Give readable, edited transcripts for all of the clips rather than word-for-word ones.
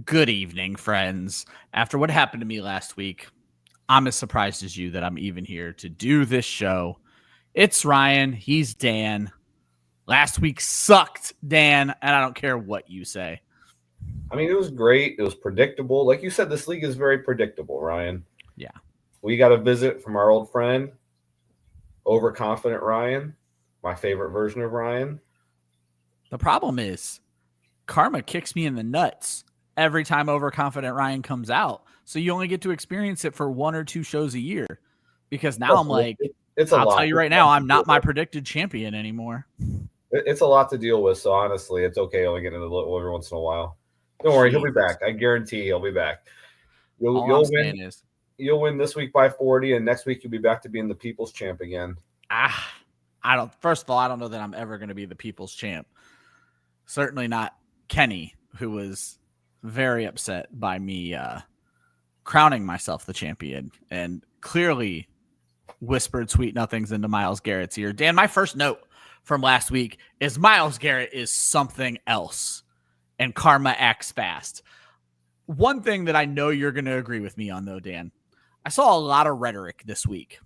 Good evening, friends. After what happened to me last week, I'm as surprised as you that I'm even here to do this show. It's Ryan. He's Dan. Last week sucked, Dan, and I don't care what you say. I mean, it was great. It was predictable. Like you said, this league is very predictable, Ryan. Yeah. We got a visit from our old friend, overconfident Ryan, my favorite version of Ryan. The problem is karma kicks me in the nuts every time overconfident Ryan comes out. So you only get to experience it for one or two shows a year. Because now I'm like, It's a I'll lot. tell you right now, I'm not my predicted champion anymore. It's a lot to deal with. So honestly, it's okay only getting a little every once in a while. Don't worry, he'll be back. I guarantee he'll be back. All I'm saying is you'll win this week by 40, and next week you'll be back to being the people's champ again. First of all, I don't know that I'm ever going to be the people's champ. Certainly not Kenny, who was very upset by me crowning myself the champion and clearly whispered sweet nothings into Myles Garrett's ear. Dan, my first note from last week is Myles Garrett is something else and karma acts fast. One thing that I know you're going to agree with me on, though, Dan, I saw a lot of rhetoric this week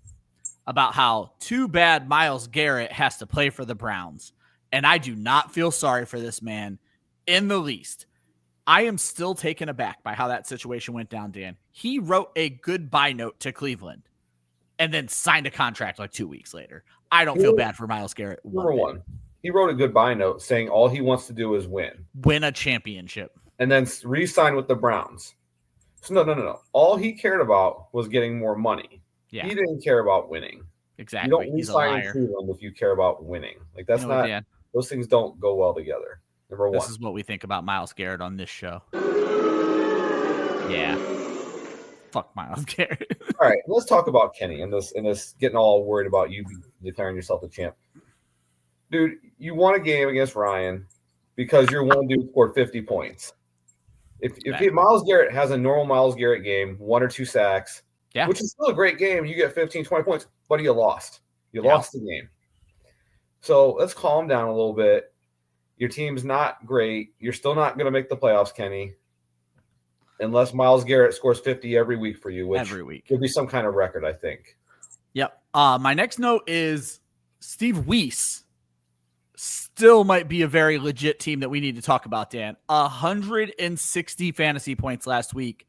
about how too bad Myles Garrett has to play for the Browns. And I do not feel sorry for this man in the least. I am still taken aback by how that situation went down, Dan. He wrote a goodbye note to Cleveland and then signed a contract like 2 weeks later. I don't feel bad for Myles Garrett. Number one, he wrote a goodbye note saying all he wants to do is win a championship, and then re-sign with the Browns. So no. All he cared about was getting more money. Yeah. He didn't care about winning. Exactly. You don't re-sign in Cleveland if you care about winning. Like that's not. Dan, those things don't go well together. Number one. This is what we think about Myles Garrett on this show. Yeah. Fuck Myles Garrett. All right, let's talk about Kenny and this getting all worried about you declaring yourself the champ. Dude, you won a game against Ryan because your one dude scored 50 points. If Myles Garrett has a normal Myles Garrett game, 1 or 2 sacks, which is still a great game, you get 15, 20 points, but you lost. You lost the game. So let's calm down a little bit. Your team's not great. You're still not going to make the playoffs, Kenny, unless Myles Garrett scores 50 every week for you, which every week would be some kind of record, I think. Yep. My next note is Steve Weiss still might be a very legit team that we need to talk about, Dan. 160 fantasy points last week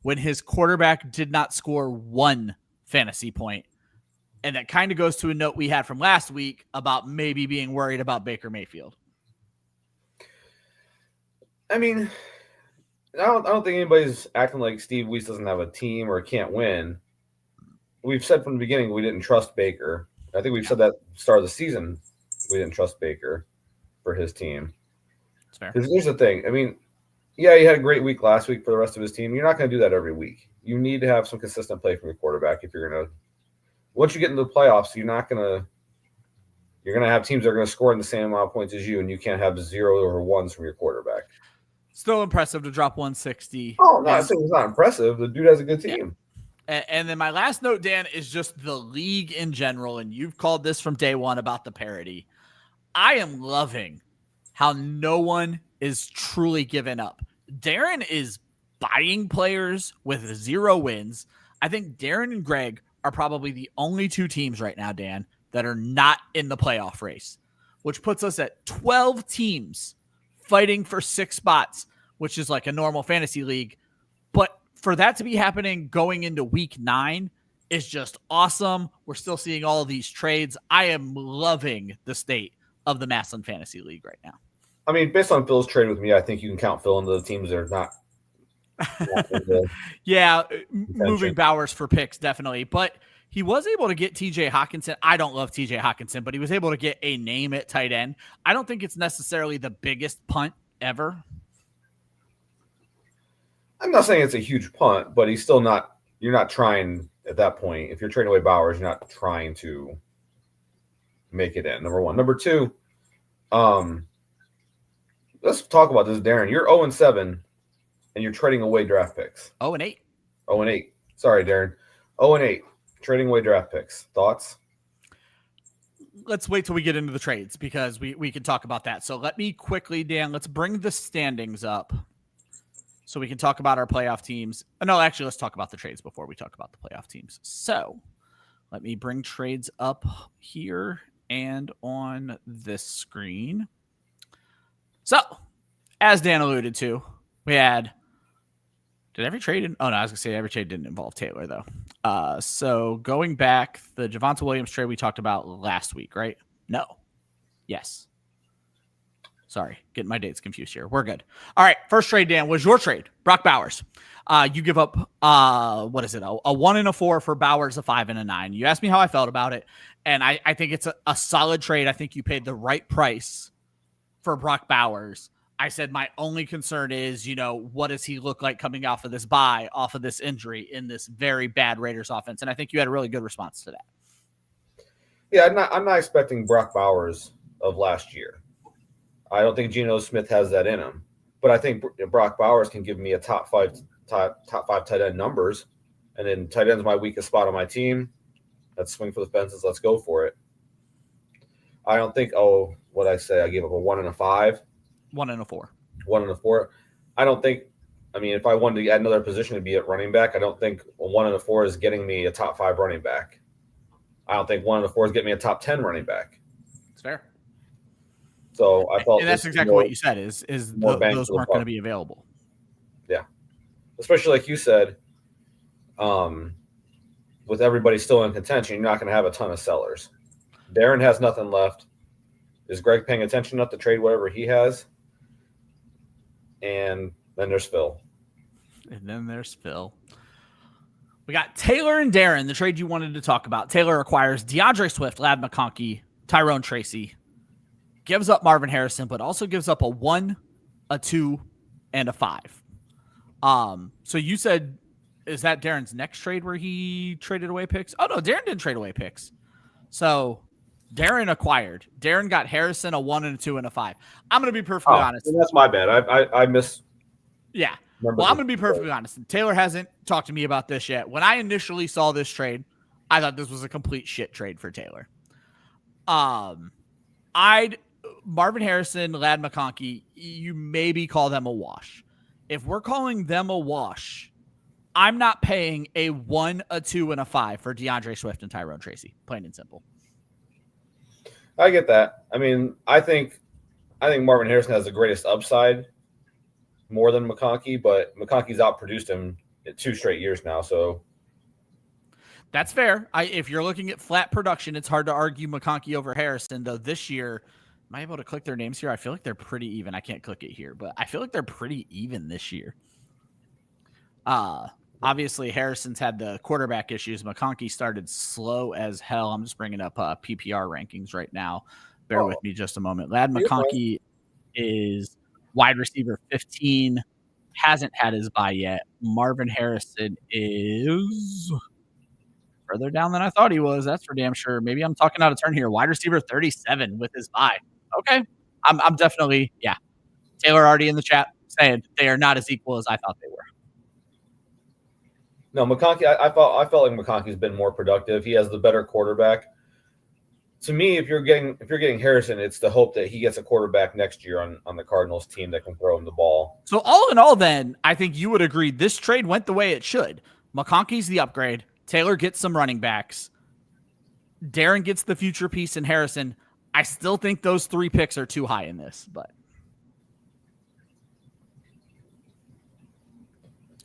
when his quarterback did not score 1 fantasy point. And that kind of goes to a note we had from last week about maybe being worried about Baker Mayfield. I mean, I don't think anybody's acting like Steve Weiss doesn't have a team or can't win. We've said from the beginning we didn't trust Baker. I think we've said that at the start of the season we didn't trust Baker for his team. That's fair. Because here's the thing. I mean, yeah, he had a great week last week for the rest of his team. You're not going to do that every week. You need to have some consistent play from your quarterback if you're going to – once you get into the playoffs, you're going to have teams that are going to score in the same amount of points as you, and you can't have 0 or 1s from your quarterback. Still impressive to drop 160. Oh, no, I think it's not impressive. The dude has a good team. Yeah. And then my last note, Dan, is just the league in general, and you've called this from day one about the parity. I am loving how no one is truly giving up. Darren is buying players with 0 wins. I think Darren and Greg are probably the only 2 teams right now, Dan, that are not in the playoff race, which puts us at 12 teams fighting for 6 spots, which is like a normal fantasy league. But for that to be happening going into week 9 is just awesome. We're still seeing all of these trades. I am loving the state of the Massillon Fantasy League right now. I mean, based on Phil's trade with me, I think you can count Phil into the teams that are not. Yeah, moving Bowers for picks, definitely. But he was able to get TJ Hawkinson. I don't love TJ Hawkinson, but he was able to get a name at tight end. I don't think it's necessarily the biggest punt ever. I'm not saying it's a huge punt, but he's still not – you're not trying at that point. If you're trading away Bowers, you're not trying to make it in, number one. Number two, let's talk about this, Darren. You're 0-7, and you're trading away draft picks. 0-8. 0-8. Sorry, Darren. 0-8. Trading away draft picks. Thoughts? Let's wait till we get into the trades because we can talk about that. So let me quickly, Dan, let's bring the standings up. so we can talk about our playoff teams. No, actually, let's talk about the trades before we talk about the playoff teams. So let me bring trades up here and on this screen. So, as Dan alluded to, we had. Did every trade? Oh, no, I was going to say every trade didn't involve Taylor, though. So, going back, the Javonte Williams trade we talked about last week, right? No. Yes. Sorry, getting my dates confused here. We're good. All right, first trade, Dan, was your trade. Brock Bowers. You give up, what is it? A 1 and a 4 for Bowers, a 5 and a 9. You asked me how I felt about it, and I think it's a solid trade. I think you paid the right price for Brock Bowers. I said my only concern is, what does he look like coming off of this bye, off of this injury in this very bad Raiders offense? And I think you had a really good response to that. Yeah, I'm not expecting Brock Bowers of last year. I don't think Geno Smith has that in him, but I think Brock Bowers can give me a top five tight end numbers, and then tight end's my weakest spot on my team. Let's swing for the fences. Let's go for it. I don't think. Oh, what I say? I gave up a 1 and a 5. 1 and a 4. 1 and a 4. I don't think. I mean, if I wanted to add another position to be at running back, I don't think a 1 and a 4 is getting me a top 5 running back. I don't think 1 and a 4 is getting me a top 10 running back. It's fair. So I thought, and that's exactly what you said. Is those weren't going to be available? Yeah, especially like you said, with everybody still in contention, you're not going to have a ton of sellers. Darren has nothing left. Is Greg paying attention enough to trade whatever he has? And then there's Phil. We got Taylor and Darren, the trade you wanted to talk about. Taylor acquires DeAndre Swift, Ladd McConkey, Tyrone Tracy, gives up Marvin Harrison, but also gives up a 1, a 2, and a 5. So you said, is that Darren's next trade where he traded away picks? Oh, no, Darren didn't trade away picks. So Darren acquired. Darren got Harrison, a 1, and a 2, and a 5. I'm going to be perfectly honest. That's my bad. I missed. Yeah. Well, I'm going to be perfectly honest. Taylor hasn't talked to me about this yet. When I initially saw this trade, I thought this was a complete shit trade for Taylor. Marvin Harrison, Ladd McConkey, you maybe call them a wash. If we're calling them a wash, I'm not paying a 1, a 2, and a 5 for DeAndre Swift and Tyrone Tracy. Plain and simple. I get that. I mean, I think Marvin Harrison has the greatest upside more than McConkey, but McConkey's outproduced him in 2 straight years now. So that's fair. If you're looking at flat production, it's hard to argue McConkey over Harrison, though this year, am I able to click their names here? I feel like they're pretty even. I can't click it here, but I feel like they're pretty even this year. Obviously, Harrison's had the quarterback issues. McConkey started slow as hell. I'm just bringing up PPR rankings right now. Bear with me just a moment. Ladd McConkey is wide receiver 15. Hasn't had his bye yet. Marvin Harrison is further down than I thought he was. That's for damn sure. Maybe I'm talking out of turn here. Wide receiver 37 with his bye. Okay. I'm definitely, yeah. Taylor already in the chat saying they are not as equal as I thought they were. No, McConkey, I felt like McConkey's been more productive. He has the better quarterback. To me, if you're getting Harrison, it's the hope that he gets a quarterback next year on the Cardinals team that can throw him the ball. So all in all, then, I think you would agree this trade went the way it should. McConkey's the upgrade. Taylor gets some running backs. Darren gets the future piece in Harrison. I still think those 3 picks are too high in this, but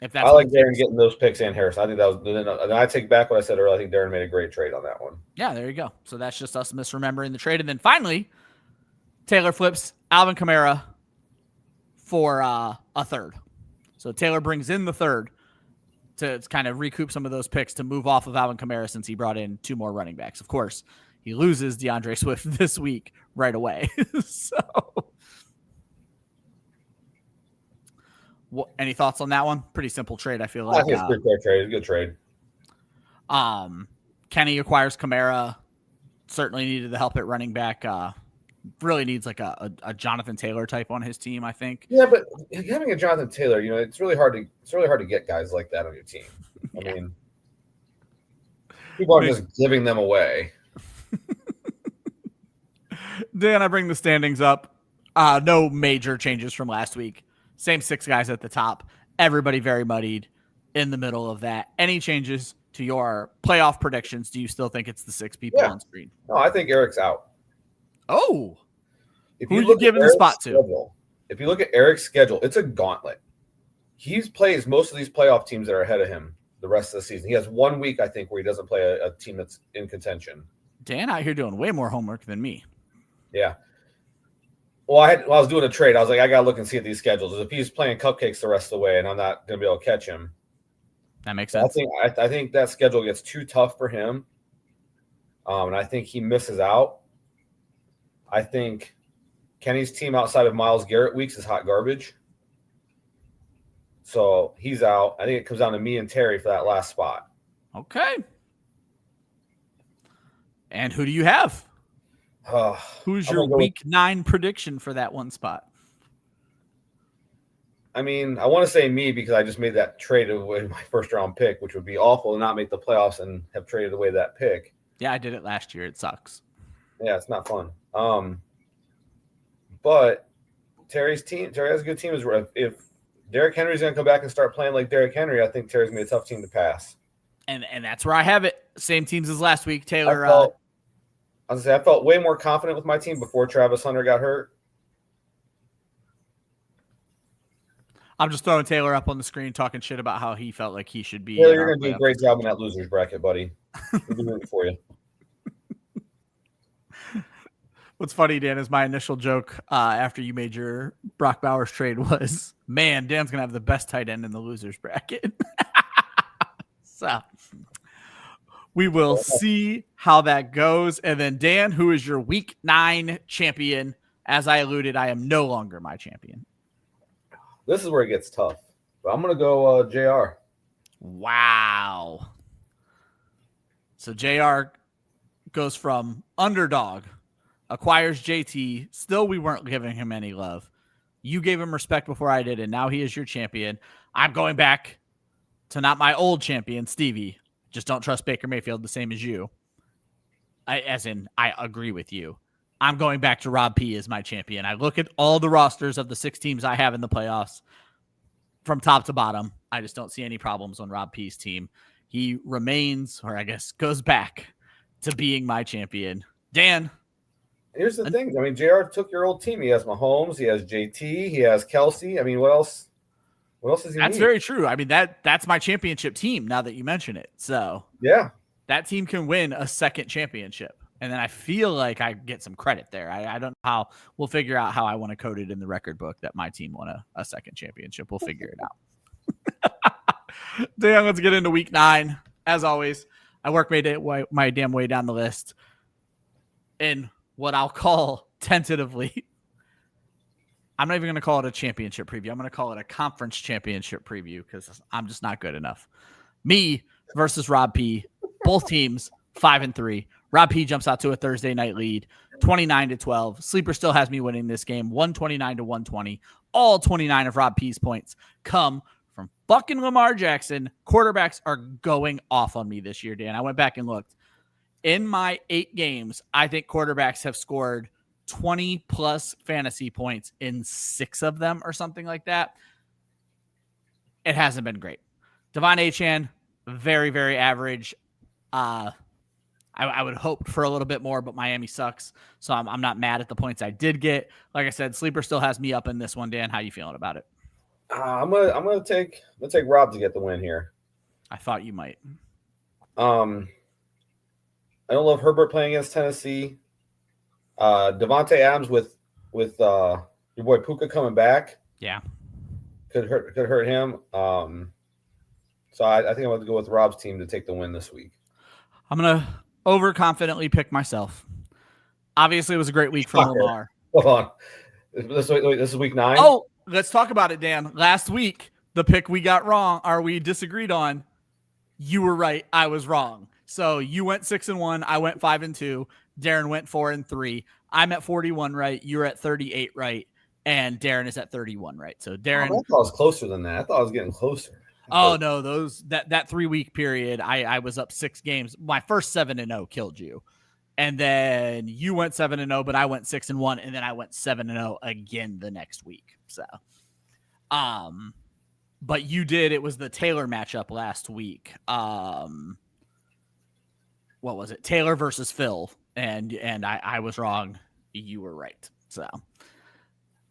if that's I like Darren getting those picks and Harrison. I think that was. And I take back what I said earlier. I think Darren made a great trade on that one. Yeah, there you go. So that's just us misremembering the trade. And then finally, Taylor flips Alvin Kamara for a 3rd. So Taylor brings in the 3rd to kind of recoup some of those picks to move off of Alvin Kamara since he brought in 2 more running backs. Of course, he loses DeAndre Swift this week right away. So any thoughts on that one? Pretty simple trade, I feel like. I think it's a pretty fair trade. It's a good trade. Kenny acquires Kamara. Certainly needed the help at running back. Really needs like a Jonathan Taylor type on his team, I think. Yeah, but having a Jonathan Taylor, it's really hard to get guys like that on your team. I mean, people are just giving them away. Dan, I bring the standings up. No major changes from last week. Same 6 guys at the top. everybody very muddied in the middle of that. Any changes to your playoff predictions? Do you still think it's the 6 people on screen? No, I think Eric's out. Oh, If who are you giving the spot to? If you look at Eric's schedule, it's a gauntlet. He plays most of these playoff teams that are ahead of him the rest of the season. He has 1 week, I think, where he doesn't play a team that's in contention. Dan out here doing way more homework than me. Yeah. Well, I was doing a trade. I was like, I got to look and see at these schedules. If he's playing cupcakes the rest of the way and I'm not going to be able to catch him. That makes sense. I think that schedule gets too tough for him. And I think he misses out. I think Kenny's team outside of Myles Garrett weeks is hot garbage. So he's out. I think it comes down to me and Terry for that last spot. Okay. And who do you have? Who's your week 9 prediction for that one spot? I mean, I want to say me because I just made that trade away my first round pick, which would be awful to not make the playoffs and have traded away that pick. Yeah, I did it last year. It sucks. Yeah, it's not fun. But Terry has a good team. If Derrick Henry's going to come back and start playing like Derrick Henry, I think Terry's going to be a tough team to pass. And that's where I have it. Same teams as last week. Taylor. I felt way more confident with my team before Travis Hunter got hurt. I'm just throwing Taylor up on the screen talking shit about how he felt like he should be. Yeah, you're going to do a great job in that losers bracket, buddy. We'll be rooting for you. What's funny, Dan, is my initial joke after you made your Brock Bowers trade was, man, Dan's going to have the best tight end in the losers bracket. So we will see how that goes. And then, Dan, who is your week 9 champion? As I alluded, I am no longer my champion. This is where it gets tough. But I'm going to go JR. Wow. So JR goes from underdog, acquires JT. Still, we weren't giving him any love. You gave him respect before I did, and now he is your champion. I'm going back to not my old champion, Stevie. Just don't trust Baker Mayfield the same as you. I agree with you. I'm going back to Rob P as my champion. I look at all the rosters of the 6 teams I have in the playoffs from top to bottom. I just don't see any problems on Rob P's team. He remains, or I guess goes back to being my champion. Dan. Here's the thing. I mean, JR took your old team. He has Mahomes. He has JT. He has Kelsey. I mean, what else? What else does he need? That's very true. I mean, that's my championship team now that you mention it. So yeah, that team can win a second championship. And then I feel like I get some credit there. I don't know how. We'll figure out how I want to code it in the record book that my team won a second championship. We'll figure it out. Dan, let's get into week 9. As always, I work my damn way down the list in what I'll call tentatively. I'm not even going to call it a championship preview. I'm going to call it a conference championship preview because I'm just not good enough. Me versus Rob P. Both teams 5-3. Rob P jumps out to a Thursday night lead, 29-12. Sleeper still has me winning this game, 129-120. All 29 of Rob P's points come from fucking Lamar Jackson. Quarterbacks are going off on me this year, Dan. I went back and looked. In my 8 games, I think quarterbacks have scored 20-plus fantasy points in 6 of them or something like that. It hasn't been great. Devon Achane, very, very average. I would hope for a little bit more, but Miami sucks. So I'm not mad at the points I did get. Like I said, Sleeper still has me up in this one. Dan, how you feeling about it? I'm gonna take Rob to get the win here. I thought you might. I don't love Herbert playing against Tennessee. Devontae Adams with your boy Puka coming back. Yeah, could hurt him. So I think I'm going to go with Rob's team to take the win this week. I'm gonna overconfidently pick myself. Obviously, it was a great week for Lamar. Hold on, this is week 9. Oh, let's talk about it, Dan. Last week, the pick we got wrong, or we disagreed on. You were right. I was wrong. So you went 6-1. I went 5-2. Darren went 4-3. I'm at 41 right. You're at 38 right. And Darren is at 31 right. So Darren. I thought I was closer than that. I thought I was getting closer. Oh no, that 3-week period, I was up 6 games. My first 7-0 killed you. And then you went 7-0, but I went 6-1, and then I went 7-0 again the next week. So but you did. It was the Taylor matchup last week. What was it? Taylor versus Phil. And I was wrong. You were right. So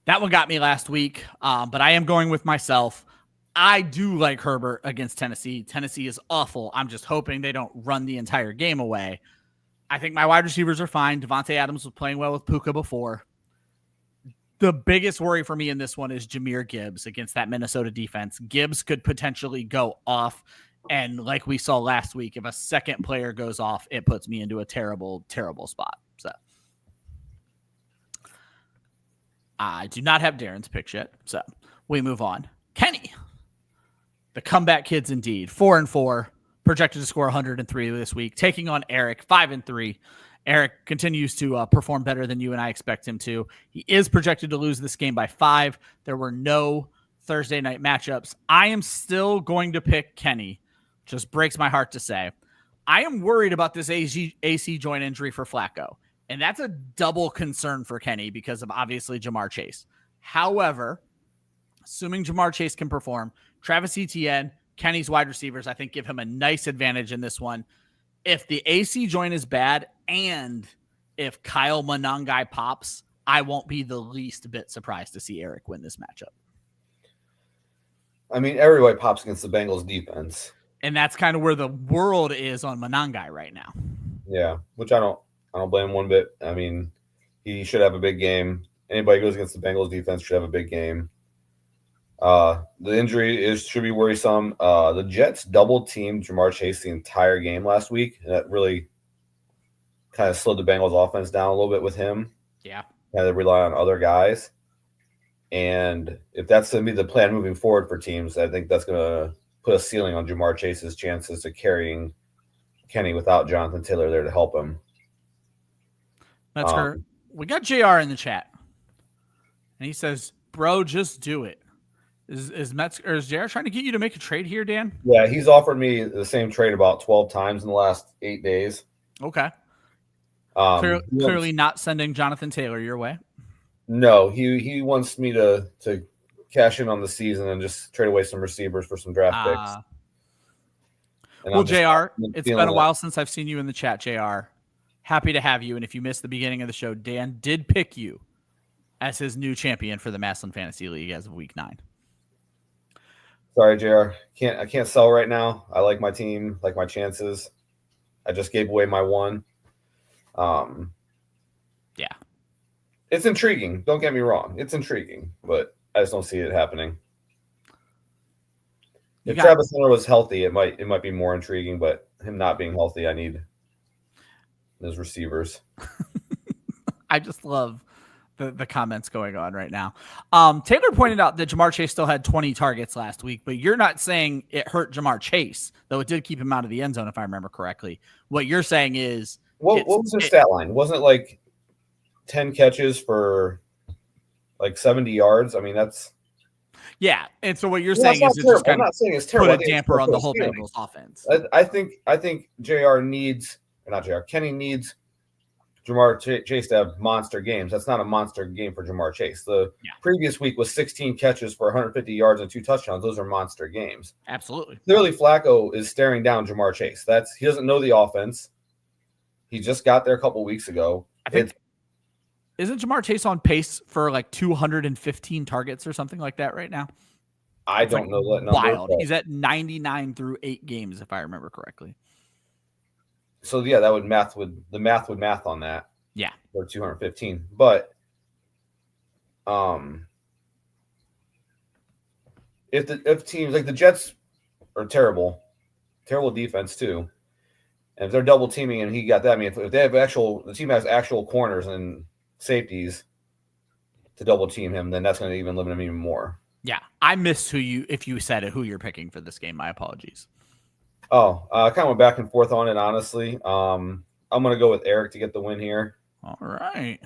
that one got me last week. But I am going with myself. I do like Herbert against Tennessee. Tennessee is awful. I'm just hoping they don't run the entire game away. I think my wide receivers are fine. Devontae Adams was playing well with Puka before. The biggest worry for me in this one is Jahmyr Gibbs against that Minnesota defense. Gibbs could potentially go off. And like we saw last week, if a second player goes off, it puts me into a terrible, terrible spot. So I do not have Darren's picks yet. So we move on. Kenny, the comeback kids indeed. 4-4, projected to score 103 this week, taking on Eric, 5-3. Eric continues to perform better than you and I expect him to. He is projected to lose this game by 5. There were no Thursday night matchups. I am still going to pick Kenny. Just breaks my heart to say. I am worried about this AC joint injury for Flacco, and that's a double concern for Kenny because of obviously Jamar Chase. However, assuming Jamar Chase can perform, Travis Etienne, Kenny's wide receivers, I think give him a nice advantage in this one. If the AC joint is bad and if Kyle Monangai pops, I won't be the least bit surprised to see Eric win this matchup. I mean, everybody pops against the Bengals defense. And that's kind of where the world is on Monangai right now. Yeah, which I don't blame him one bit. I mean, he should have a big game. Anybody who goes against the Bengals defense should have a big game. The injury should be worrisome. The Jets double teamed Jamar Chase the entire game last week, and that really kind of slowed the Bengals offense down a little bit with him. Yeah. Kind of rely on other guys. And if that's going to be the plan moving forward for teams, I think that's going to put a ceiling on Jamar Chase's chances of carrying Kenny without Jonathan Taylor there to help him. That's her. We got JR in the chat. And he says, bro, just do it. Is JR trying to get you to make a trade here, Dan? Yeah, he's offered me the same trade about 12 times in the last 8 days. Okay. Clearly not sending Jonathan Taylor your way. No, he wants me to cash in on the season and just trade away some receivers for some draft picks. Well, JR, it's been a while since I've seen you in the chat, JR. Happy to have you. And if you missed the beginning of the show, Dan did pick you as his new champion for the Massillon Fantasy League as of week 9. Sorry, JR. I can't sell right now. I like my team, like my chances. I just gave away my one. Yeah. It's intriguing. Don't get me wrong. It's intriguing, but I just don't see it happening. If Travis Hunter was healthy, it might be more intriguing, but him not being healthy, I need his receivers. I just love the comments going on right now. Taylor pointed out that Jamar Chase still had 20 targets last week, but you're not saying it hurt Jamar Chase, though it did keep him out of the end zone, if I remember correctly. What you're saying is... What was the stat line? Wasn't it like 10 catches for like 70 yards? I mean, that's... Yeah, and so what you're saying is it's kind of put a damper on the whole Bengals offense. I think Kenny needs Jamar Chase to have monster games. That's not a monster game for Jamar Chase. The previous week was 16 catches for 150 yards and 2 touchdowns. Those are monster games. Absolutely. Clearly, Flacco is staring down Jamar Chase. He doesn't know the offense. He just got there a couple weeks ago. I think isn't Jamar Chase on pace for like 215 targets or something like that right now? I don't know that number. Wild. He's at 99 through 8 games, if I remember correctly. So yeah, the math would math on that. Yeah. Or 215. But if teams like the Jets are terrible defense too. And if they're double teaming and he got that, I mean, if they have the team has actual corners and safeties to double team him, then that's going to even limit him even more. Yeah, I missed if you said it, who you're picking for this game. My apologies. Oh, I kind of went back and forth on it, honestly. I'm going to go with Eric to get the win here. All right.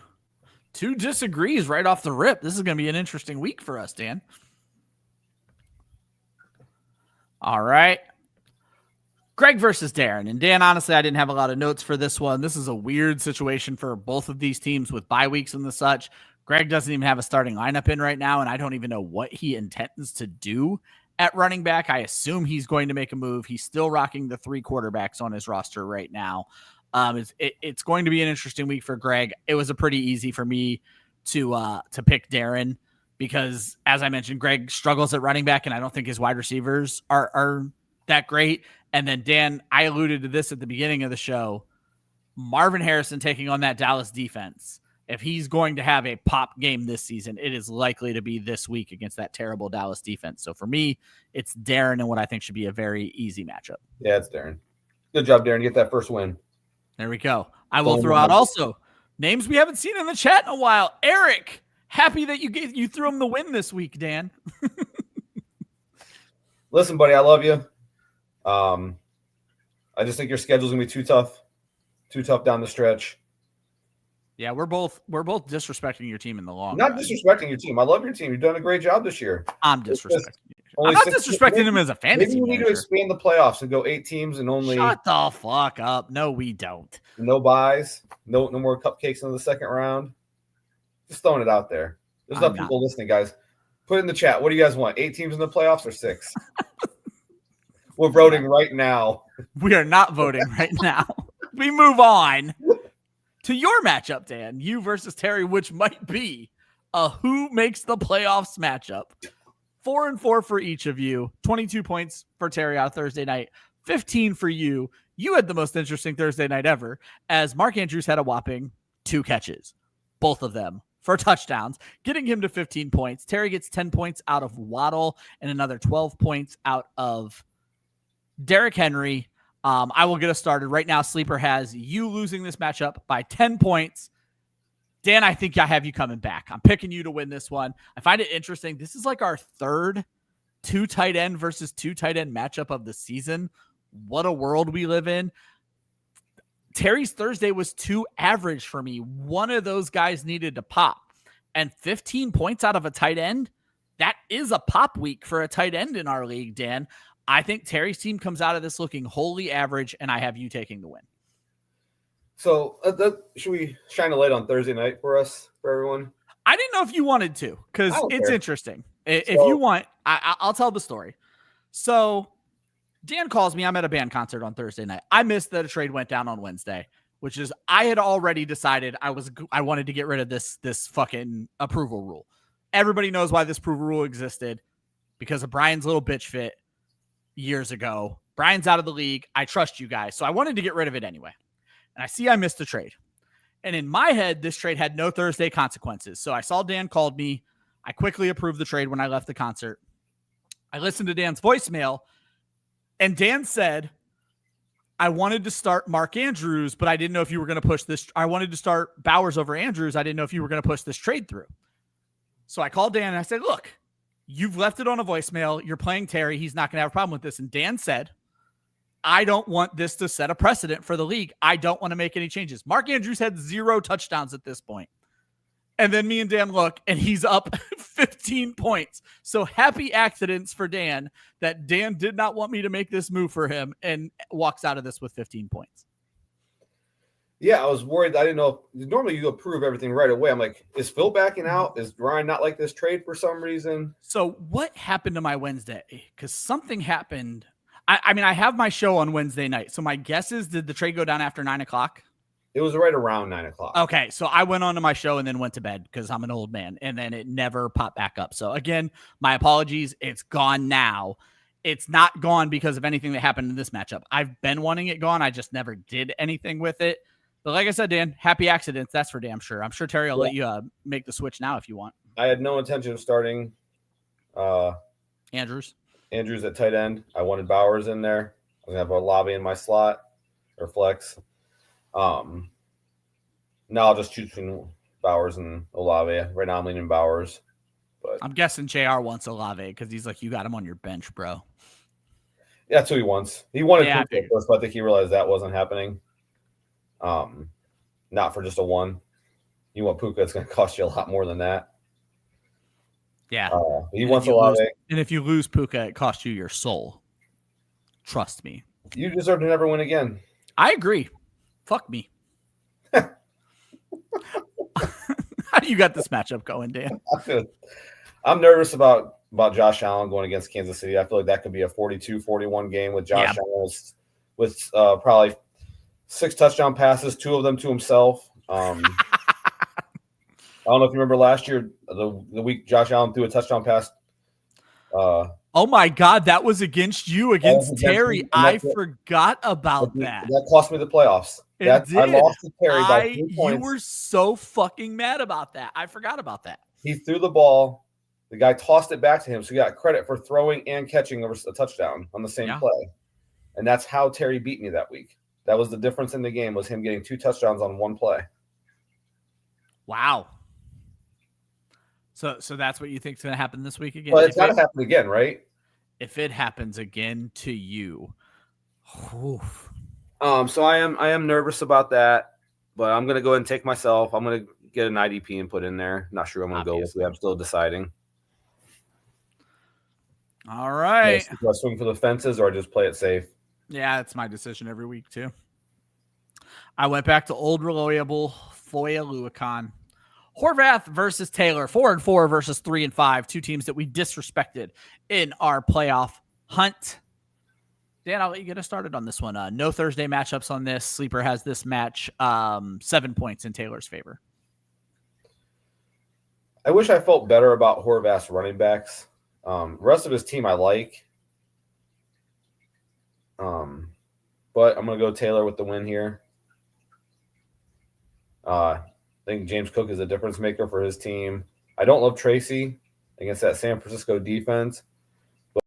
2 disagrees right off the rip. This is going to be an interesting week for us, Dan. All right. Greg versus Darren. And Dan, honestly, I didn't have a lot of notes for this one. This is a weird situation for both of these teams with bye weeks and the such. Greg doesn't even have a starting lineup in right now, and I don't even know what he intends to do at running back. I assume he's going to make a move. He's still rocking the 3 quarterbacks on his roster right now. It's going to be an interesting week for Greg. It was a pretty easy for me to pick Darren because, as I mentioned, Greg struggles at running back, and I don't think his wide receivers are that great. And then Dan, I alluded to this at the beginning of the show. Marvin Harrison taking on that Dallas defense. If he's going to have a pop game this season, it is likely to be this week against that terrible Dallas defense. So for me, it's Darren and what I think should be a very easy matchup. Yeah, it's Darren. Good job, Darren. Get that first win. There we go. I will throw out also names we haven't seen in the chat in a while. Eric, happy that you threw him the win this week, Dan. Listen, buddy, I love you. I just think your schedule's gonna be too tough down the stretch. Yeah, we're both disrespecting your team in the long run. Not disrespecting your team. I love your team. You've done a great job this year. I'm disrespecting you. I'm not disrespecting them as a fantasy Maybe we need to expand the playoffs and go 8 teams and only. Shut the fuck up. No, we don't. No buys. No more cupcakes in the second round. Just throwing it out there. There's enough people listening, guys. Put it in the chat. What do you guys want? 8 teams in the playoffs or 6? We're voting right now. We are not voting right now. We move on to your matchup, Dan. You versus Terry, which might be a who makes the playoffs matchup. 4-4 for each of you. 22 points for Terry on Thursday night. 15 for you. You had the most interesting Thursday night ever, as Mark Andrews had a whopping 2 catches, both of them for touchdowns, getting him to 15 points. Terry gets 10 points out of Waddle and another 12 points out of Derrick Henry. I will get us started right now. Sleeper has you losing this matchup by 10 points. Dan, I think I have you coming back. I'm picking you to win this one. I find it interesting. This is like our third 2 tight end versus 2 tight end matchup of the season. What a world we live in. Terry's Thursday was too average for me. One of those guys needed to pop. And 15 points out of a tight end, that is a pop week for a tight end in our league, Dan. I think Terry's team comes out of this looking wholly average, and I have you taking the win. So should we shine a light on Thursday night for everyone? I didn't know if you wanted to, because it's interesting. If you want, I'll tell the story. So Dan calls me. I'm at a band concert on Thursday night. I missed that a trade went down on Wednesday, which is I had already decided I wanted to get rid of this fucking approval rule. Everybody knows why this approval rule existed, because of Brian's little bitch fit years ago. Brian's out of the league. I trust you guys. So I wanted to get rid of it anyway. And I see I missed the trade. And in my head, this trade had no Thursday consequences. So I saw Dan called me. I quickly approved the trade when I left the concert. I listened to Dan's voicemail, and Dan said, I wanted to start Mark Andrews, but I didn't know if you were going to push this. I wanted to start Bowers over Andrews. I didn't know if you were going to push this trade through. So I called Dan and I said, look, you've left it on a voicemail. You're playing Terry. He's not going to have a problem with this. And Dan said, I don't want this to set a precedent for the league. I don't want to make any changes. Mark Andrews had 0 touchdowns at this point. And then me and Dan look, and he's up 15 points. So happy accidents for Dan that Dan did not want me to make this move for him and walks out of this with 15 points. Yeah, I was worried. I didn't know. Normally you approve everything right away. I'm like, is Phil backing out? Is Ryan not like this trade for some reason? So what happened to my Wednesday? Because something happened. I mean, I have my show on Wednesday night. So my guess is, did the trade go down after 9 o'clock? It was right around 9 o'clock. Okay, so I went on to my show and then went to bed because I'm an old man, and then it never popped back up. So again, my apologies. It's gone now. It's not gone because of anything that happened in this matchup. I've been wanting it gone. I just never did anything with it. But like I said, Dan, happy accidents. That's for damn sure. I'm sure Terry will let you make the switch now if you want. I had no intention of starting Andrews at tight end. I wanted Bowers in there. I was going to have Olave in my slot or flex. Now I'll just choose between Bowers and Olave. Right now I'm leaning Bowers. But I'm guessing JR wants Olave because he's like, you got him on your bench, bro. Yeah, that's who he wants. He wanted Puka first, but I think he realized that wasn't happening. Not for just a 1. You want Puka, it's going to cost you a lot more than that. Yeah. He wants Olave. And if you lose Puka, it costs you your soul. Trust me. You deserve to never win again. I agree. Fuck me. How do you got this matchup going, Dan? I'm nervous about about Josh Allen going against Kansas City. I feel like that could be a 42-41 game with Josh Allen with probably 6 touchdown passes, 2 of them to himself. I don't know if you remember last year, the week Josh Allen threw a touchdown pass. Oh my God, that was against you, against Terry. I forgot about that. That cost me the playoffs. It did. I lost to Terry by 3 points. You were so fucking mad about that. I forgot about that. He threw the ball. The guy tossed it back to him, so he got credit for throwing and catching a touchdown on the same play. And that's how Terry beat me that week. That was the difference in the game, was him getting 2 touchdowns on 1 play. Wow. So that's what you think is going to happen this week again? Well, it's got to happen again, right? If it happens again to you. Oof. So I am nervous about that, but I'm going to go ahead and take myself. I'm going to get an IDP and put in there. Not sure I'm going to go with it. I'm still deciding. All right. Do I swing for the fences or just play it safe? Yeah, it's my decision every week too. I went back to old reliable Foya Luacon. Horvath versus Taylor, 4-4 versus 3-5. 2 teams that we disrespected in our playoff hunt. Dan, I'll let you get us started on this one. No Thursday matchups on this. Sleeper has this match 7 points in Taylor's favor. I wish I felt better about Horvath's running backs. Rest of his team I like. But I'm going to go Taylor with the win here. I think James Cook is a difference maker for his team. I don't love Tracy against that San Francisco defense,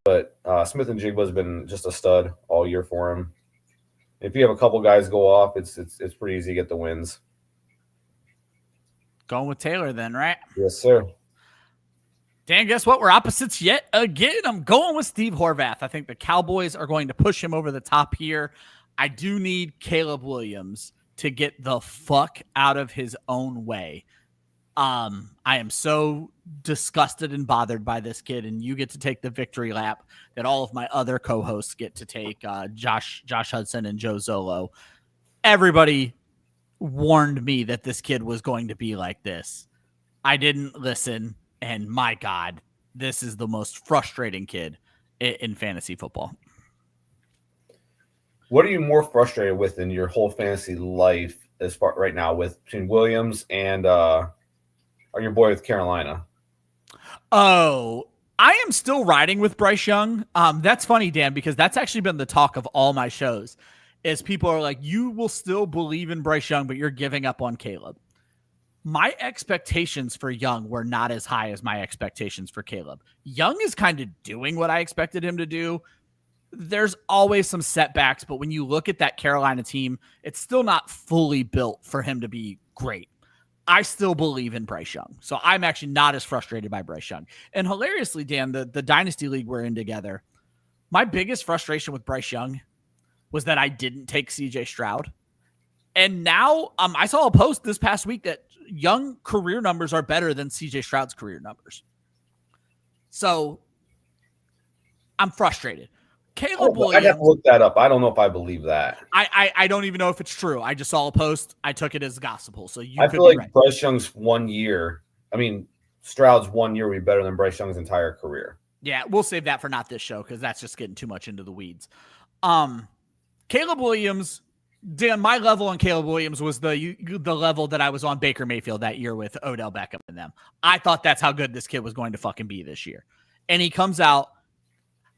but Smith and Jigba has been just a stud all year for him. If you have a couple guys go off, it's pretty easy to get the wins. Going with Taylor then, right? Yes, sir. Dan, guess what? We're opposites yet again. I'm going with Steve Horvath. I think the Cowboys are going to push him over the top here. I do need Caleb Williams to get the fuck out of his own way. I am so disgusted and bothered by this kid, and you get to take the victory lap that all of my other co-hosts get to take, Josh Hudson and Joe Zolo. Everybody warned me that this kid was going to be like this. I didn't listen, and my God, this is the most frustrating kid in fantasy football. What are you more frustrated with in your whole fantasy life as far right now between Williams and your boy with Carolina? Oh, I am still riding with Bryce Young. That's funny, Dan, because that's actually been the talk of all my shows is people are like, you will still believe in Bryce Young, but you're giving up on Caleb. My expectations for Young were not as high as my expectations for Caleb. Young is kind of doing what I expected him to do. There's always some setbacks, but when you look at that Carolina team, it's still not fully built for him to be great. I still believe in Bryce Young. So I'm actually not as frustrated by Bryce Young. And hilariously, Dan, the Dynasty League we're in together, my biggest frustration with Bryce Young was that I didn't take CJ Stroud. And now I saw a post this past week that Young career numbers are better than CJ Stroud's career numbers. So I'm frustrated. Caleb Williams. I have to look that up. I don't know if I believe that. I don't even know if it's true. I just saw a post. I took it as gospel. So I feel like right. Bryce Young's 1 year. I mean, Stroud's 1 year would be better than Bryce Young's entire career. Yeah, we'll save that for not this show because that's just getting too much into the weeds. Caleb Williams, Dan, my level on Caleb Williams was the level that I was on Baker Mayfield that year with Odell Beckham and them. I thought that's how good this kid was going to fucking be this year. And he comes out.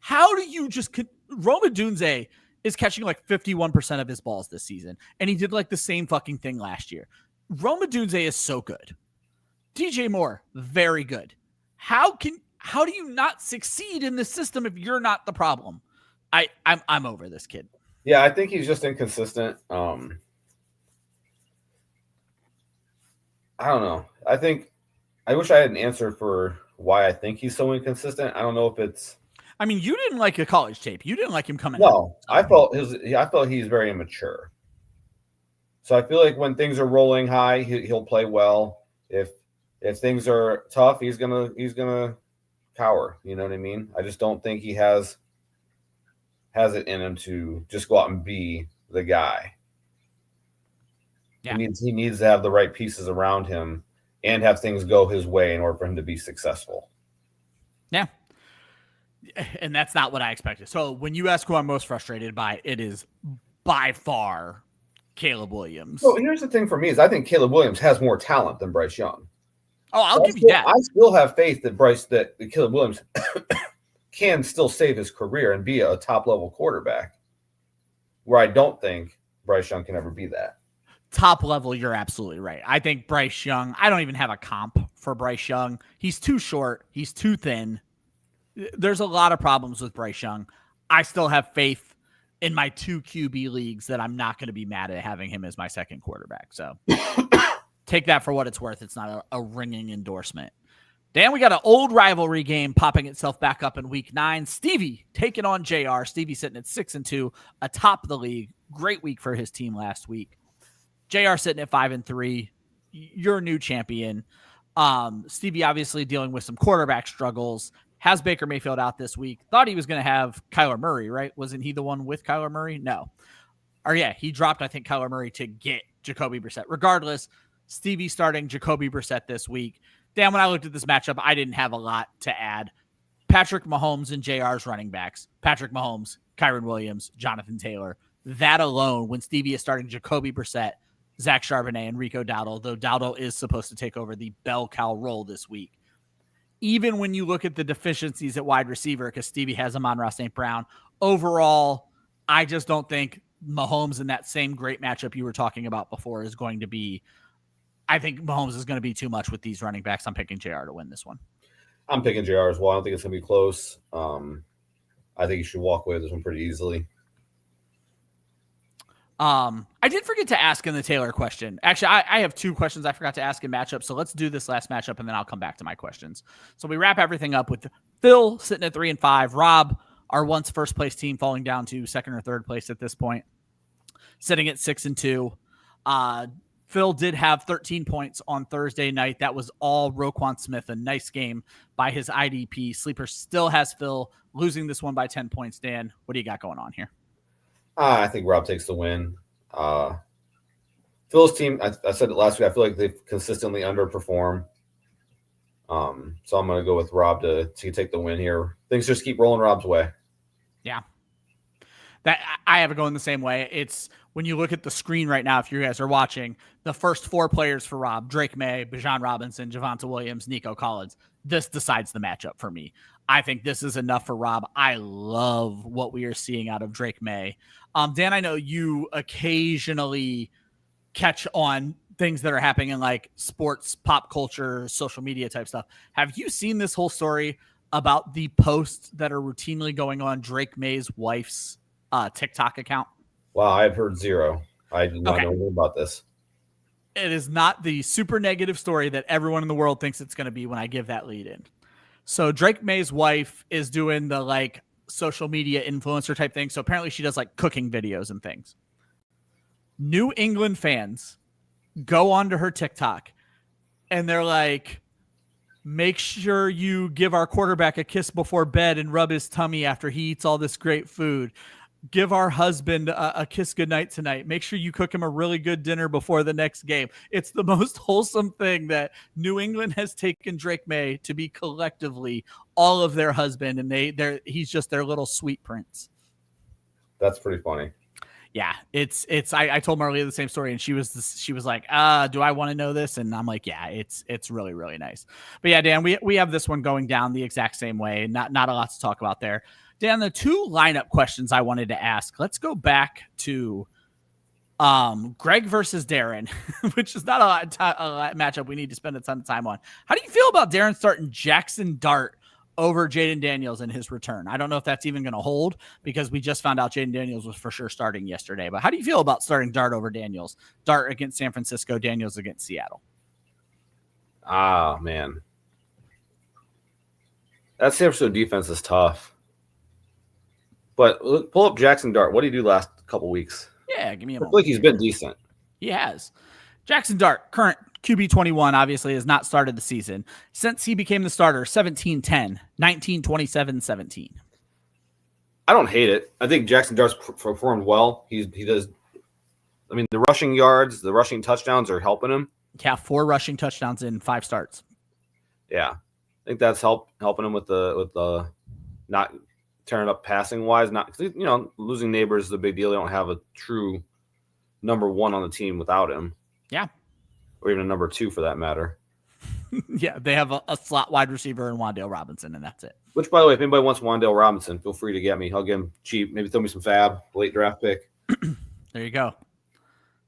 How do you just Roma Dunze is catching like 51% of his balls this season, and he did like the same fucking thing last year. Roma Dunze is so good. DJ Moore, very good. How do you not succeed in this system if you're not the problem? I'm over this kid. Yeah, I think he's just inconsistent. I don't know. I wish I had an answer for why I think he's so inconsistent. I don't know if it's. I mean, you didn't like a college tape. You didn't like him coming. No, I felt he's very immature. So I feel like when things are rolling high, he'll play well. If things are tough, he's gonna cower. You know what I mean? I just don't think he has it in him to just go out and be the guy. Yeah. He needs to have the right pieces around him and have things go his way in order for him to be successful. Yeah. And that's not what I expected. So when you ask who I'm most frustrated by, it is by far Caleb Williams. So here's the thing for me is I think Caleb Williams has more talent than Bryce Young. Oh, I'll give you that. I still have faith that Caleb Williams can still save his career and be a top-level quarterback, where I don't think Bryce Young can ever be that. Top level, you're absolutely right. I think Bryce Young, I don't even have a comp for Bryce Young. He's too short. He's too thin. There's a lot of problems with Bryce Young. I still have faith in my 2 QB leagues that I'm not going to be mad at having him as my second quarterback. So take that for what it's worth. It's not a ringing endorsement. Dan, we got an old rivalry game popping itself back up in week 9. Stevie taking on JR. Stevie sitting at 6-2, atop the league. Great week for his team last week. JR sitting at 5-3. You're a new champion. Stevie obviously dealing with some quarterback struggles. Has Baker Mayfield out this week. Thought he was going to have Kyler Murray, right? Wasn't he the one with Kyler Murray? No. Or yeah, he dropped, I think, Kyler Murray to get Jacoby Brissett. Regardless, Stevie starting Jacoby Brissett this week. Dan, when I looked at this matchup, I didn't have a lot to add. Patrick Mahomes and JR's running backs. Patrick Mahomes, Kyren Williams, Jonathan Taylor. That alone, when Stevie is starting Jacoby Brissett, Zach Charbonnet, and Rico Dowdle, though Dowdle is supposed to take over the bell cow role this week. Even when you look at the deficiencies at wide receiver, because Stevie has Amon-Ra St. Brown, overall, I just don't think Mahomes in that same great matchup you were talking about before is going to be. I think Mahomes is going to be too much with these running backs. I'm picking JR to win this one. I'm picking JR as well. I don't think it's going to be close. I think you should walk away with this one pretty easily. I did forget to ask in the Taylor question. Actually, I have 2 questions I forgot to ask in matchup. So let's do this last matchup and then I'll come back to my questions. So we wrap everything up with Phil sitting at 3-5. Rob, our once first place team, falling down to second or third place at this point, sitting at 6-2. Phil did have 13 points on Thursday night. That was all Roquan Smith. A nice game by his IDP. Sleeper still has Phil losing this one by 10 points. Dan, what do you got going on here? I think Rob takes the win. Phil's team, I said it last week, I feel like they've consistently underperformed. So I'm going to go with Rob to take the win here. Things just keep rolling Rob's way. Yeah. That I have it going the same way. It's when you look at the screen right now, if you guys are watching, the first 4 players for Rob, Drake May, Bijan Robinson, Javonte Williams, Nico Collins, this decides the matchup for me. I think this is enough for Rob. I love what we are seeing out of Drake May. Dan, I know you occasionally catch on things that are happening in like sports, pop culture, social media type stuff. Have you seen this whole story about the posts that are routinely going on Drake May's wife's TikTok account? Wow, I've heard 0. I did not know anything about this. It is not the super negative story that everyone in the world thinks it's going to be when I give that lead in. So Drake May's wife is doing the like social media influencer type thing. So apparently she does like cooking videos and things. New England fans go onto her TikTok and they're like, make sure you give our quarterback a kiss before bed and rub his tummy after he eats all this great food. Give our husband a kiss goodnight tonight. Make sure you cook him a really good dinner before the next game. It's the most wholesome thing that New England has taken Drake May to be collectively all of their husband, and he's just their little sweet prince. That's pretty funny. Yeah, it's. I told Marley the same story, and she was like, do I want to know this? And I'm like, yeah, it's really, really nice. But yeah, Dan, we have this one going down the exact same way. Not a lot to talk about there. Dan, the 2 lineup questions I wanted to ask. Let's go back to Greg versus Darren, which is not a matchup we need to spend a ton of time on. How do you feel about Darren starting Jackson Dart over Jaden Daniels in his return? I don't know if that's even going to hold because we just found out Jaden Daniels was for sure starting yesterday. But how do you feel about starting Dart over Daniels? Dart against San Francisco, Daniels against Seattle. Ah, man. That San Francisco defense is tough. But pull up Jackson Dart. What did he do last couple weeks? Yeah, give me a moment. I feel like he's been decent. He has. Jackson Dart, current QB 21, obviously has not started the season. Since he became the starter, 17-10, 19-27-17. I don't hate it. I think Jackson Dart's performed well. He does. I mean, the rushing yards, the rushing touchdowns are helping him. Yeah, 4 rushing touchdowns in 5 starts. Yeah, I think that's helping him with the not tearing up passing wise. Not, you know, losing Neighbors is a big deal. They don't have a true number one on the team without him. Yeah. Or even a number two for that matter. Yeah, they have a slot wide receiver in Wan'Dale Robinson, and that's it. Which, by the way, if anybody wants Wan'Dale Robinson, feel free to get me. I'll get him cheap. Maybe throw me some fab, late draft pick. There you go.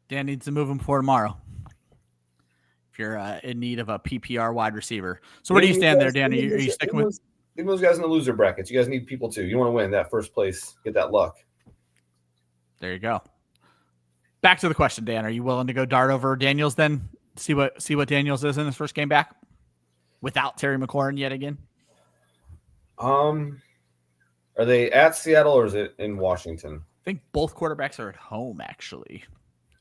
Dan needs to move him before tomorrow. If you're in need of a PPR wide receiver. So where do you stand there, Dan? Are you sticking with? Even those guys in the loser brackets, you guys need people too. You want to win that first place, get that luck. There you go. Back to the question, Dan. Are you willing to go dart over Daniels then? See what Daniels is in his first game back without Terry McLaurin yet again? Are they at Seattle or is it in Washington? I think both quarterbacks are at home, actually.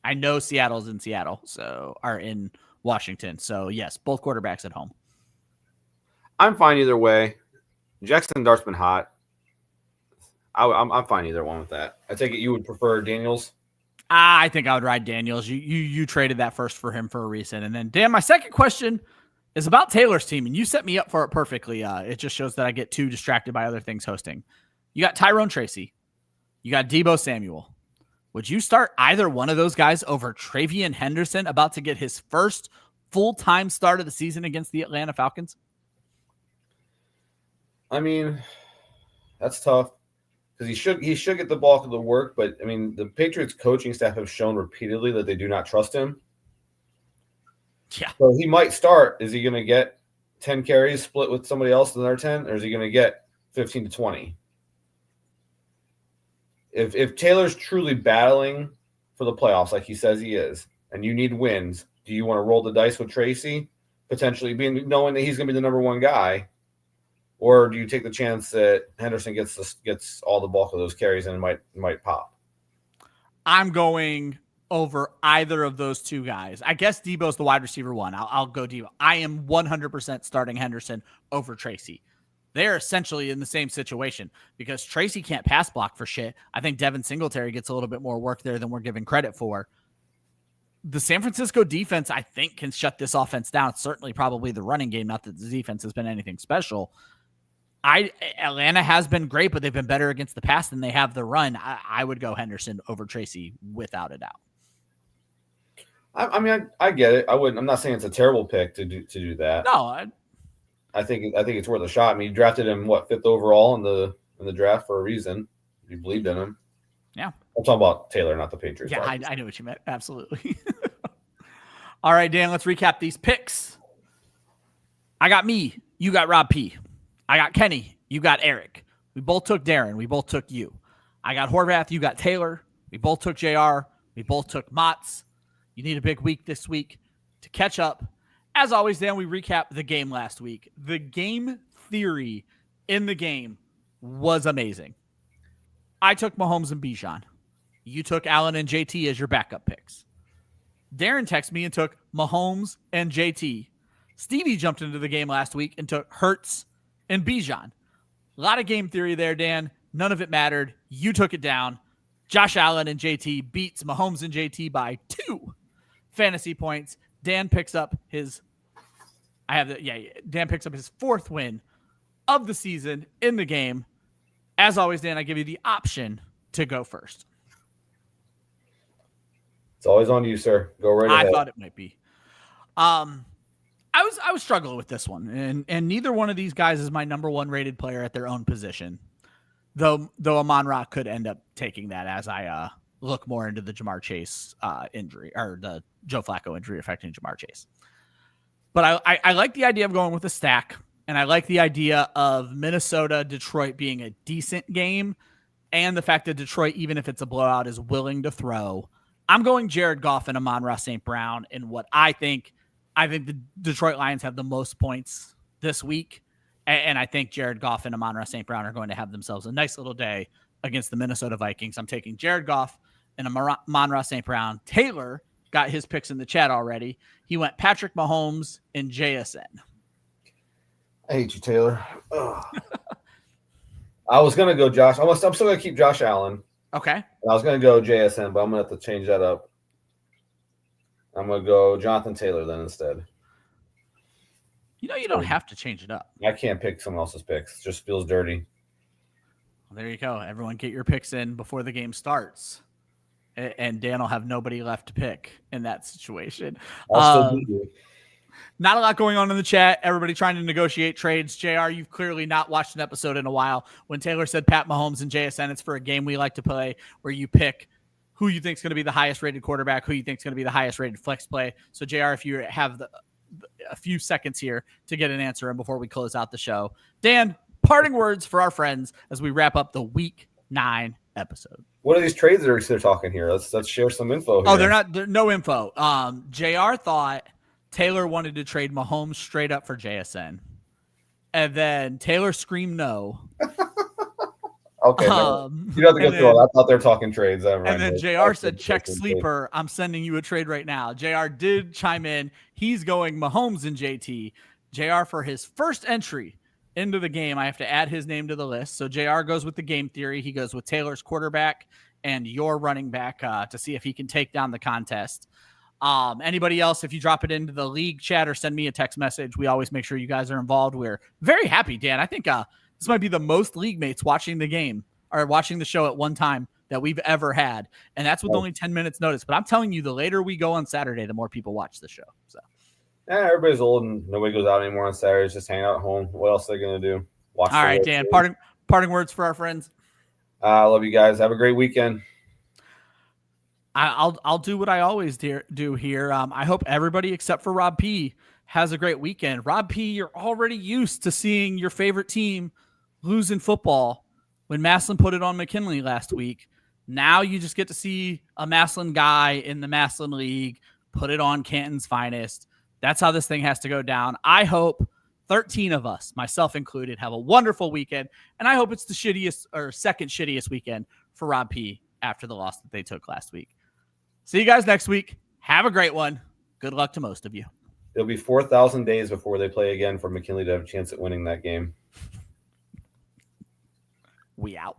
I know Seattle's in Seattle, so are in Washington. So yes, both quarterbacks at home. I'm fine either way. Jackson Dart's been hot. I'm fine either one with that. I take it you would prefer Daniels? I think I would ride Daniels. You traded that first for him for a reason. And then, Dan, my second question is about Taylor's team, and you set me up for it perfectly. It just shows that I get too distracted by other things hosting. You got Tyrone Tracy. You got Deebo Samuel. Would you start either one of those guys over Travian Henderson, about to get his first full-time start of the season against the Atlanta Falcons? I mean, that's tough. Because he should get the bulk of the work, but I mean the Patriots coaching staff have shown repeatedly that they do not trust him. Yeah. So he might start. Is he going to get 10 carries split with somebody else in their 10, or is he going to get 15 to 20? If Taylor's truly battling for the playoffs like he says he is, and you need wins, do you want to roll the dice with Tracy, potentially knowing that he's going to be the number one guy? Or do you take the chance that Henderson gets all the bulk of those carries and might pop? I'm going over either of those two guys. I guess Debo's the wide receiver one. I'll go Debo. I am 100% starting Henderson over Tracy. They're essentially in the same situation because Tracy can't pass block for shit. I think Devin Singletary gets a little bit more work there than we're giving credit for. The San Francisco defense, I think, can shut this offense down. Certainly probably the running game, not that the defense has been anything special. Atlanta has been great, but they've been better against the pass than they have the run. I would go Henderson over Tracy without a doubt. I mean, I get it. I'm not saying it's a terrible pick to do that. No, I think it's worth a shot. I mean, you drafted him 5th overall in the draft for a reason. You believed in him. Yeah, I'm talking about Taylor, not the Patriots. Yeah, I know what you meant. Absolutely. All right, Dan. Let's recap these picks. I got me. You got Rob P. I got Kenny. You got Eric. We both took Darren. We both took you. I got Horvath. You got Taylor. We both took JR. We both took Motts. You need a big week this week to catch up. As always, Dan, we recap the game last week. The game theory in the game was amazing. I took Mahomes and Bijan. You took Allen and JT as your backup picks. Darren texted me and took Mahomes and JT. Stevie jumped into the game last week and took Hurts and Bijan. A lot of game theory there, Dan. None of it mattered. You took it down. Josh Allen and JT beats Mahomes and JT by 2 fantasy points. Dan picks up his Dan picks up his 4th win of the season in the game. As always, Dan, I give you the option to go first. It's always on you, sir. Go right ahead. I thought it might be. I was struggling with this one, and neither one of these guys is my number 1 rated player at their own position. Though Amon-Ra could end up taking that as I look more into the Jamar Chase injury, or the Joe Flacco injury affecting Jamar Chase. But I like the idea of going with a stack, and I like the idea of Minnesota-Detroit being a decent game, and the fact that Detroit, even if it's a blowout, is willing to throw. I'm going Jared Goff and Amon-Ra St. Brown in what I think the Detroit Lions have the most points this week, and I think Jared Goff and Amon-Ra St. Brown are going to have themselves a nice little day against the Minnesota Vikings. I'm taking Jared Goff and Amon-Ra St. Brown. Taylor got his picks in the chat already. He went Patrick Mahomes and JSN. I hate you, Taylor. I was going to go Josh. I'm still going to keep Josh Allen. Okay. I was going to go JSN, but I'm going to have to change that up. I'm going to go Jonathan Taylor then instead. You know, you don't have to change it up. I can't pick someone else's picks. It just feels dirty. There you go. Everyone get your picks in before the game starts. And Dan will have nobody left to pick in that situation. I'll still beat you. Not a lot going on in the chat. Everybody trying to negotiate trades. JR, you've clearly not watched an episode in a while. When Taylor said Pat Mahomes and JSN, it's for a game we like to play where you pick who you think is going to be the highest rated quarterback, who you think is going to be the highest rated flex play. So, JR, if you have a few seconds here to get an answer in before we close out the show. Dan, parting words for our friends as we wrap up the Week 9 episode. What are these trades they're talking here? Let's share some info here. Oh, they're no info. JR thought Taylor wanted to trade Mahomes straight up for JSN. And then Taylor screamed no. Okay. You don't have to go through all that. I thought they were talking trades. And then JR said, check sleeper. I'm sending you a trade right now. JR did chime in. He's going Mahomes and JT. JR for his first entry into the game. I have to add his name to the list. So JR goes with the game theory. He goes with Taylor's quarterback and your running back to see if he can take down the contest. Anybody else, if you drop it into the league chat or send me a text message, we always make sure you guys are involved. We're very happy, Dan. I think this might be the most league mates watching the game or watching the show at one time that we've ever had. And that's with only 10 minutes notice. But I'm telling you, the later we go on Saturday, the more people watch the show. So yeah, everybody's old and nobody goes out anymore on Saturdays, just hang out at home. What else are they going to do? Watch. All right, Dan, parting words for our friends. I love you guys. Have a great weekend. I'll do what I always do here. I hope everybody except for Rob P has a great weekend. Rob P, you're already used to seeing your favorite team lose in football when Massillon put it on McKinley last week. Now you just get to see a Massillon guy in the Massillon League put it on Canton's finest. That's how this thing has to go down. I hope 13 of us, myself included, have a wonderful weekend. And I hope it's the shittiest or second shittiest weekend for Rob P after the loss that they took last week. See you guys next week. Have a great one. Good luck to most of you. It'll be 4,000 days before they play again for McKinley to have a chance at winning that game. We out.